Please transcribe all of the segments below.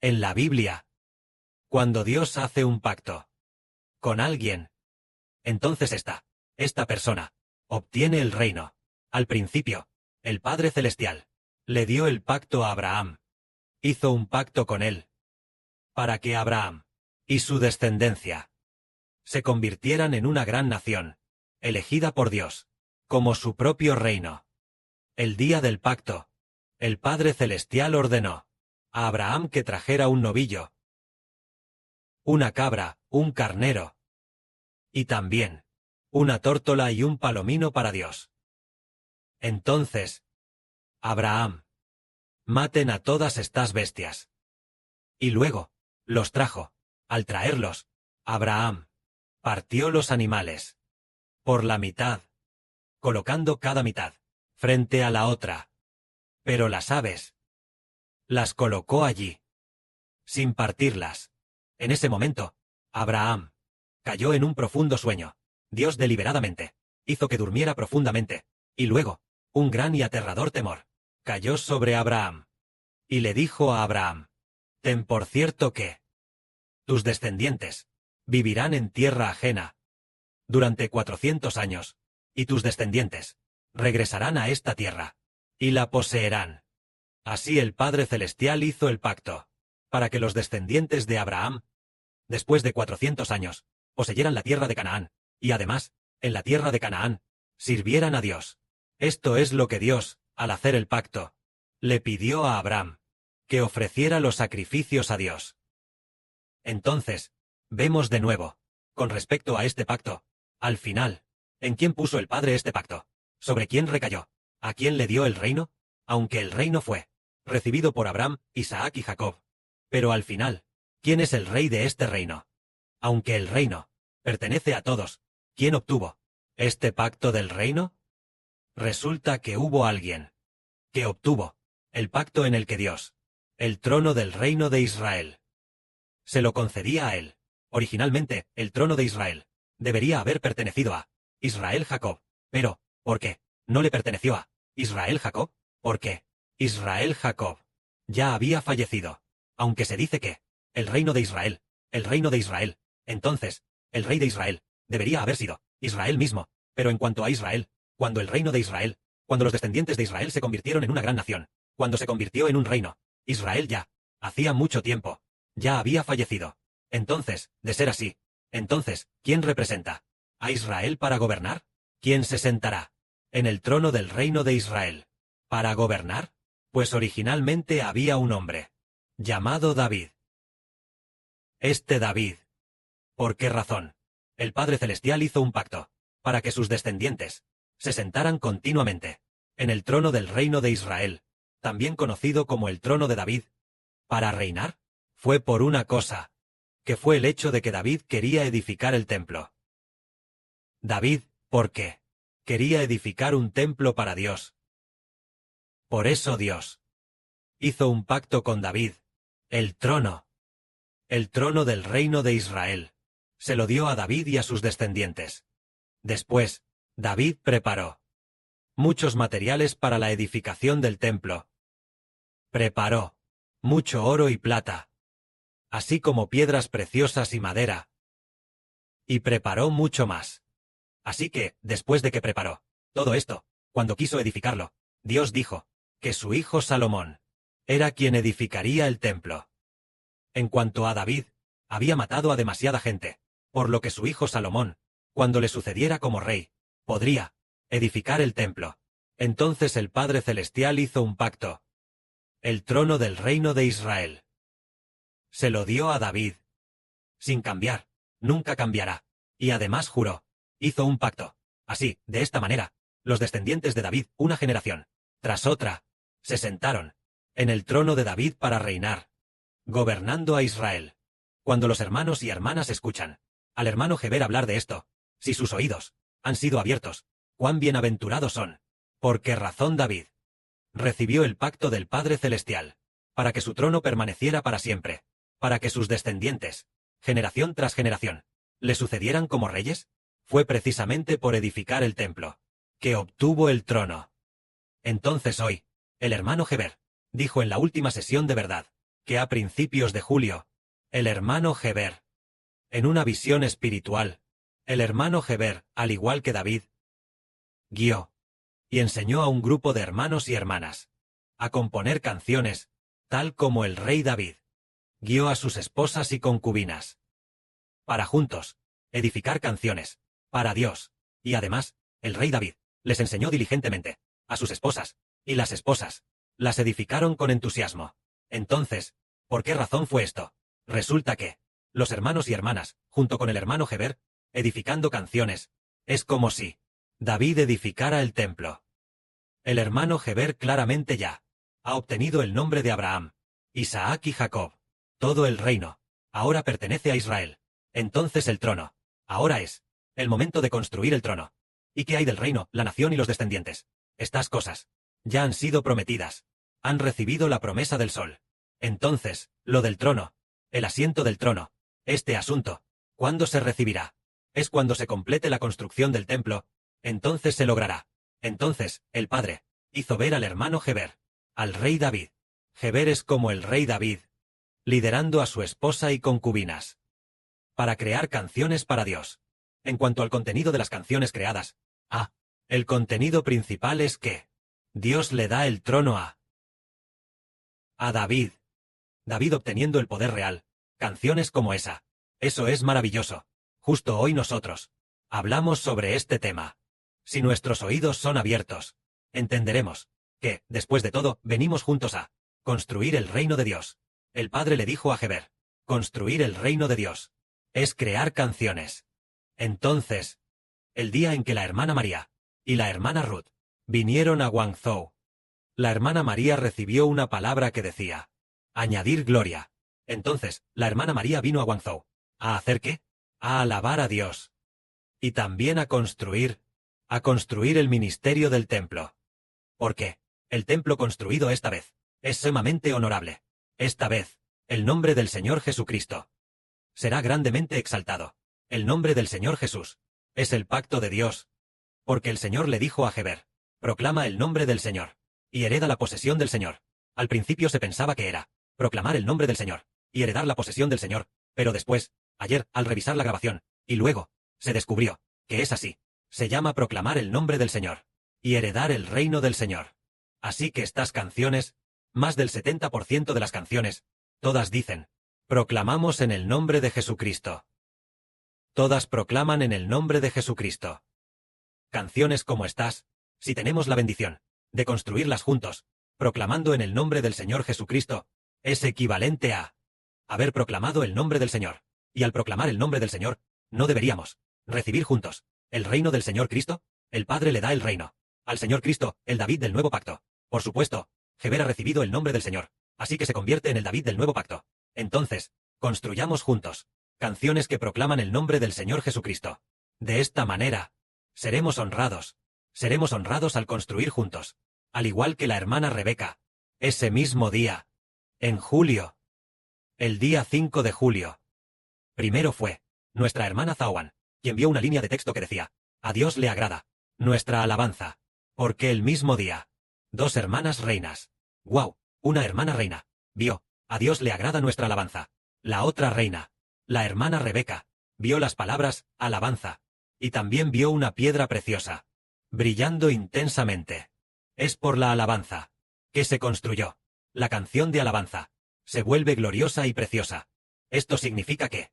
En la Biblia, cuando Dios hace un pacto con alguien, entonces esta persona obtiene el reino. Al principio, el Padre Celestial le dio el pacto a Abraham. Hizo un pacto con él para que Abraham y su descendencia se convirtieran en una gran nación, elegida por Dios, como su propio reino. El día del pacto, el Padre Celestial ordenó a Abraham que trajera un novillo, una cabra, un carnero, y también una tórtola y un palomino para Dios. Entonces, Abraham, maten a todas estas bestias. Y luego, los trajo. Al traerlos, Abraham partió los animales por la mitad, colocando cada mitad frente a la otra. Pero las aves las colocó allí, sin partirlas. En ese momento, Abraham cayó en un profundo sueño. Dios deliberadamente hizo que durmiera profundamente, y luego, un gran y aterrador temor cayó sobre Abraham. Y le dijo a Abraham: ten por cierto que tus descendientes vivirán en tierra ajena durante 400 años, y tus descendientes regresarán a esta tierra y la poseerán. Así el Padre Celestial hizo el pacto para que los descendientes de Abraham, después de 400 años, poseyeran la tierra de Canaán, y además, en la tierra de Canaán, sirvieran a Dios. Esto es lo que Dios, al hacer el pacto, le pidió a Abraham, que ofreciera los sacrificios a Dios. Entonces, vemos de nuevo, con respecto a este pacto, al final, ¿en quién puso el Padre este pacto? ¿Sobre quién recayó? ¿A quién le dio el reino? Aunque el reino fue recibido por Abraham, Isaac y Jacob. Pero al final, ¿quién es el rey de este reino? Aunque el reino pertenece a todos, ¿quién obtuvo este pacto del reino? Resulta que hubo alguien que obtuvo el pacto en el que Dios, el trono del reino de Israel, se lo concedía a él. Originalmente, el trono de Israel debería haber pertenecido a Israel Jacob. Pero, ¿por qué no le perteneció a Israel Jacob? Porque Israel Jacob ya había fallecido. Aunque se dice que el reino de Israel, entonces, el rey de Israel debería haber sido Israel mismo. Pero en cuanto a Israel, cuando el reino de Israel, cuando los descendientes de Israel se convirtieron en una gran nación, cuando se convirtió en un reino, Israel ya, hacía mucho tiempo, ya había fallecido. Entonces, de ser así, entonces, ¿quién representa a Israel para gobernar? ¿Quién se sentará en el trono del reino de Israel para gobernar? Pues originalmente había un hombre llamado David. Este David, ¿por qué razón? El Padre Celestial hizo un pacto para que sus descendientes se sentaran continuamente en el trono del reino de Israel, también conocido como el trono de David, para reinar. Fue por una cosa, que fue el hecho de que David quería edificar el templo. David, ¿por qué? Quería edificar un templo para Dios. Por eso Dios hizo un pacto con David. El trono del reino de Israel, se lo dio a David y a sus descendientes. Después, David preparó muchos materiales para la edificación del templo. Preparó mucho oro y plata, así como piedras preciosas y madera. Y preparó mucho más. Así que, después de que preparó todo esto, cuando quiso edificarlo, Dios dijo que su hijo Salomón era quien edificaría el templo. En cuanto a David, había matado a demasiada gente, por lo que su hijo Salomón, cuando le sucediera como rey, podría edificar el templo. Entonces el Padre Celestial hizo un pacto. El trono del reino de Israel se lo dio a David. Sin cambiar, nunca cambiará. Y además juró, hizo un pacto. Así, de esta manera, los descendientes de David, una generación tras otra, se sentaron en el trono de David para reinar, gobernando a Israel. Cuando los hermanos y hermanas escuchan al hermano Heber hablar de esto, si sus oídos han sido abiertos, cuán bienaventurados son. ¿Por qué razón David recibió el pacto del Padre Celestial? Para que su trono permaneciera para siempre, para que sus descendientes, generación tras generación, le sucedieran como reyes. Fue precisamente por edificar el templo que obtuvo el trono. Entonces hoy, el hermano Heber dijo en la última sesión de verdad que a principios de julio, el hermano Heber, en una visión espiritual, el hermano Heber, al igual que David, guió y enseñó a un grupo de hermanos y hermanas a componer canciones, tal como el rey David guió a sus esposas y concubinas, para juntos edificar canciones para Dios, y además, el rey David les enseñó diligentemente a sus esposas, y las esposas las edificaron con entusiasmo. Entonces, ¿por qué razón fue esto? Resulta que los hermanos y hermanas, junto con el hermano Heber, edificando canciones, es como si David edificara el templo. El hermano Heber claramente ya ha obtenido el nombre de Abraham, Isaac y Jacob. Todo el reino ahora pertenece a Israel. Entonces el trono ahora es el momento de construir el trono. ¿Y qué hay del reino, la nación y los descendientes? Estas cosas ya han sido prometidas. Han recibido la promesa del sol. Entonces, lo del trono, el asiento del trono, este asunto, ¿cuándo se recibirá? Es cuando se complete la construcción del templo, entonces se logrará. Entonces, el padre hizo ver al hermano Heber, al rey David. Heber es como el rey David, liderando a su esposa y concubinas, para crear canciones para Dios. En cuanto al contenido de las canciones creadas, el contenido principal es que Dios le da el trono a David. David obteniendo el poder real. Canciones como esa. Eso es maravilloso. Justo hoy nosotros hablamos sobre este tema. Si nuestros oídos son abiertos, entenderemos que, después de todo, venimos juntos a construir el reino de Dios. El padre le dijo a Heber, construir el reino de Dios es crear canciones. Entonces, el día en que la hermana María y la hermana Ruth vinieron a Guangzhou, la hermana María recibió una palabra que decía, añadir gloria. Entonces, la hermana María vino a Guangzhou. ¿A hacer qué? A alabar a Dios. Y también a construir el ministerio del templo. Porque el templo construido esta vez es sumamente honorable. Esta vez, el nombre del Señor Jesucristo será grandemente exaltado. El nombre del Señor Jesús es el pacto de Dios. Porque el Señor le dijo a Heber, proclama el nombre del Señor y hereda la posesión del Señor. Al principio se pensaba que era proclamar el nombre del Señor y heredar la posesión del Señor, pero después, ayer, al revisar la grabación, y luego, se descubrió que es así. Se llama proclamar el nombre del Señor y heredar el reino del Señor. Así que estas canciones, más del 70% de las canciones, todas dicen, proclamamos en el nombre de Jesucristo. Todas proclaman en el nombre de Jesucristo. Canciones como estas, si tenemos la bendición de construirlas juntos, proclamando en el nombre del Señor Jesucristo, es equivalente a haber proclamado el nombre del Señor. Y al proclamar el nombre del Señor, ¿no deberíamos recibir juntos el reino del Señor Cristo? El Padre le da el reino al Señor Cristo, el David del nuevo pacto. Por supuesto, Heber ha recibido el nombre del Señor, así que se convierte en el David del nuevo pacto. Entonces, construyamos juntos canciones que proclaman el nombre del Señor Jesucristo. De esta manera, seremos honrados al construir juntos, al igual que la hermana Rebeca, ese mismo día, en julio, el día 5 de julio. Primero fue nuestra hermana Zawan, quien vio una línea de texto que decía, a Dios le agrada nuestra alabanza, porque el mismo día, dos hermanas reinas, una hermana reina, vio, a Dios le agrada nuestra alabanza. La otra reina, la hermana Rebeca, vio las palabras, alabanza, y también vio una piedra preciosa, brillando intensamente. Es por la alabanza que se construyó. La canción de alabanza se vuelve gloriosa y preciosa. Esto significa que,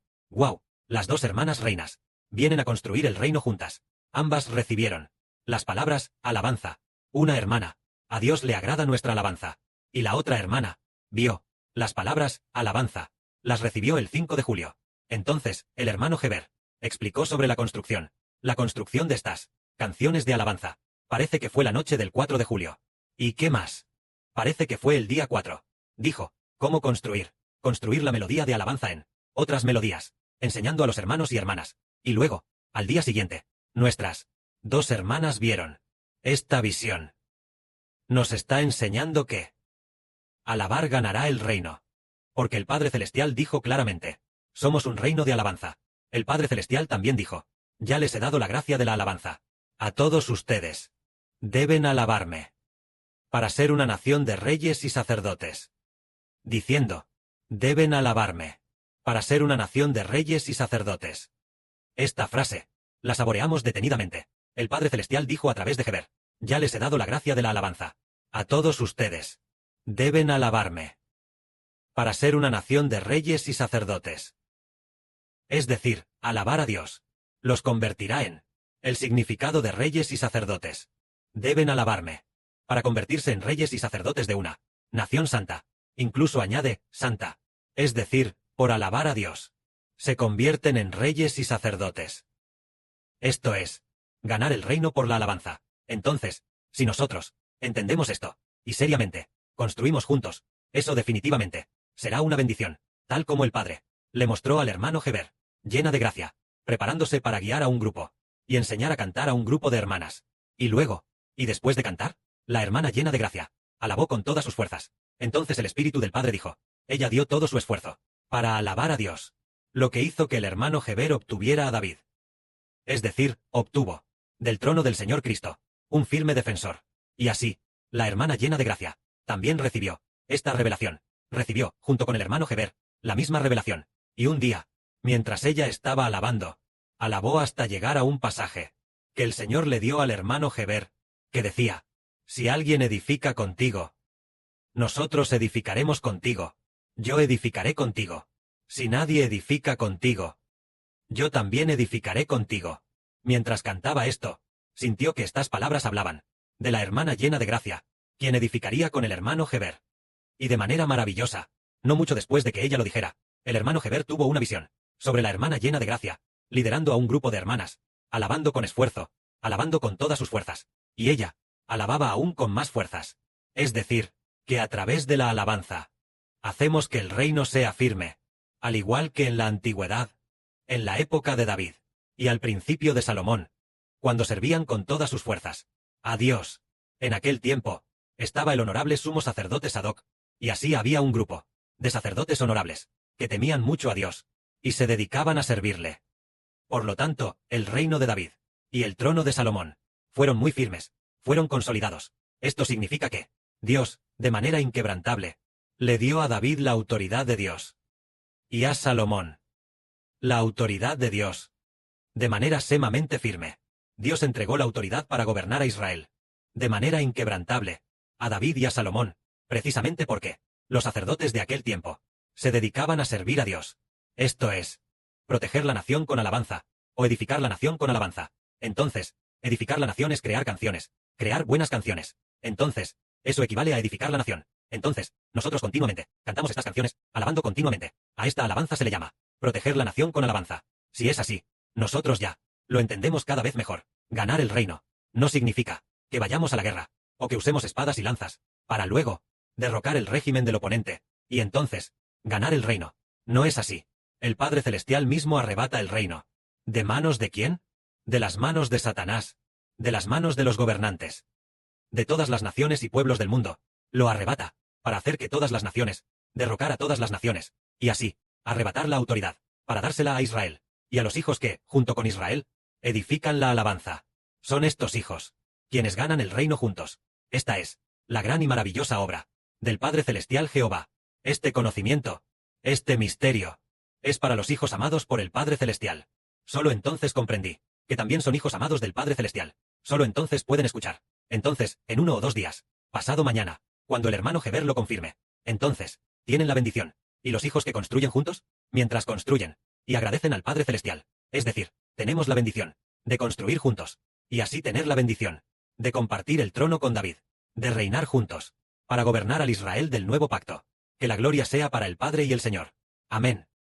las dos hermanas reinas vienen a construir el reino juntas. Ambas recibieron las palabras, alabanza. Una hermana, a Dios le agrada nuestra alabanza. Y la otra hermana, vio las palabras, alabanza. Las recibió el 5 de julio. Entonces, el hermano Heber explicó sobre la construcción de estas canciones de alabanza. Parece que fue la noche del 4 de julio. ¿Y qué más? Parece que fue el día 4. Dijo, ¿cómo construir? Construir la melodía de alabanza en otras melodías, enseñando a los hermanos y hermanas. Y luego, al día siguiente, nuestras dos hermanas vieron esta visión. Nos está enseñando que alabar ganará el reino. Porque el Padre Celestial dijo claramente, somos un reino de alabanza. El Padre Celestial también dijo, ya les he dado la gracia de la alabanza. A todos ustedes deben alabarme para ser una nación de reyes y sacerdotes. Diciendo Deben alabarme. Para ser una nación de reyes y sacerdotes. Esta frase la saboreamos detenidamente. El Padre Celestial dijo a través de Heber: ya les he dado la gracia de la alabanza. A todos ustedes. Deben alabarme. Para ser una nación de reyes y sacerdotes. Es decir, alabar a Dios. Los convertirá en el significado de reyes y sacerdotes. Deben alabarme. Para convertirse en reyes y sacerdotes de una nación santa. Incluso añade, santa. Es decir, por alabar a Dios. Se convierten en reyes y sacerdotes. Esto es, ganar el reino por la alabanza. Entonces, si nosotros entendemos esto, y seriamente, construimos juntos, eso definitivamente será una bendición, tal como el Padre le mostró al hermano Heber, llena de gracia, preparándose para guiar a un grupo, y enseñar a cantar a un grupo de hermanas. Y luego, y después de cantar, la hermana llena de gracia alabó con todas sus fuerzas. Entonces el Espíritu del Padre dijo, ella dio todo su esfuerzo para alabar a Dios, lo que hizo que el hermano Heber obtuviera a David. Es decir, obtuvo del trono del Señor Cristo un firme defensor. Y así, la hermana llena de gracia también recibió esta revelación. Recibió, junto con el hermano Heber, la misma revelación. Y un día, mientras ella estaba alabando, alabó hasta llegar a un pasaje que el Señor le dio al hermano Heber, que decía: si alguien edifica contigo, nosotros edificaremos contigo. Yo edificaré contigo. Si nadie edifica contigo, yo también edificaré contigo. Mientras cantaba esto, sintió que estas palabras hablaban de la hermana llena de gracia, quien edificaría con el hermano Heber. Y de manera maravillosa, no mucho después de que ella lo dijera, el hermano Heber tuvo una visión sobre la hermana llena de gracia, liderando a un grupo de hermanas, alabando con esfuerzo, alabando con todas sus fuerzas, y ella alababa aún con más fuerzas. Es decir, que a través de la alabanza, hacemos que el reino sea firme, al igual que en la antigüedad, en la época de David, y al principio de Salomón, cuando servían con todas sus fuerzas a Dios. En aquel tiempo, estaba el honorable sumo sacerdote Sadoc, y así había un grupo de sacerdotes honorables, que temían mucho a Dios, y se dedicaban a servirle. Por lo tanto, el reino de David y el trono de Salomón fueron muy firmes, fueron consolidados. Esto significa que Dios, de manera inquebrantable, le dio a David la autoridad de Dios, y a Salomón la autoridad de Dios. De manera sumamente firme, Dios entregó la autoridad para gobernar a Israel, de manera inquebrantable, a David y a Salomón, precisamente porque los sacerdotes de aquel tiempo se dedicaban a servir a Dios. Esto es, proteger la nación con alabanza, o edificar la nación con alabanza. Entonces, edificar la nación es crear canciones, crear buenas canciones. Entonces, eso equivale a edificar la nación. Entonces, nosotros continuamente cantamos estas canciones, alabando continuamente. A esta alabanza se le llama proteger la nación con alabanza. Si es así, nosotros ya lo entendemos cada vez mejor. Ganar el reino no significa que vayamos a la guerra, o que usemos espadas y lanzas, para luego derrocar el régimen del oponente, y entonces ganar el reino. No es así. El Padre Celestial mismo arrebata el reino. ¿De manos de quién? De las manos de Satanás, de las manos de los gobernantes, de todas las naciones y pueblos del mundo. Lo arrebata, para hacer que todas las naciones, derrocar a todas las naciones, y así, arrebatar la autoridad, para dársela a Israel, y a los hijos que, junto con Israel, edifican la alabanza. Son estos hijos quienes ganan el reino juntos. Esta es la gran y maravillosa obra del Padre Celestial Jehová. Este conocimiento, este misterio, es para los hijos amados por el Padre Celestial. Solo entonces comprendí que también son hijos amados del Padre Celestial. Solo entonces pueden escuchar. Entonces, en 1 o 2 días, pasado mañana, cuando el hermano Heber lo confirme, entonces, tienen la bendición. ¿Y los hijos que construyen juntos? Mientras construyen, y agradecen al Padre Celestial. Es decir, tenemos la bendición de construir juntos, y así tener la bendición de compartir el trono con David, de reinar juntos, para gobernar al Israel del nuevo pacto. Que la gloria sea para el Padre y el Señor. Amén.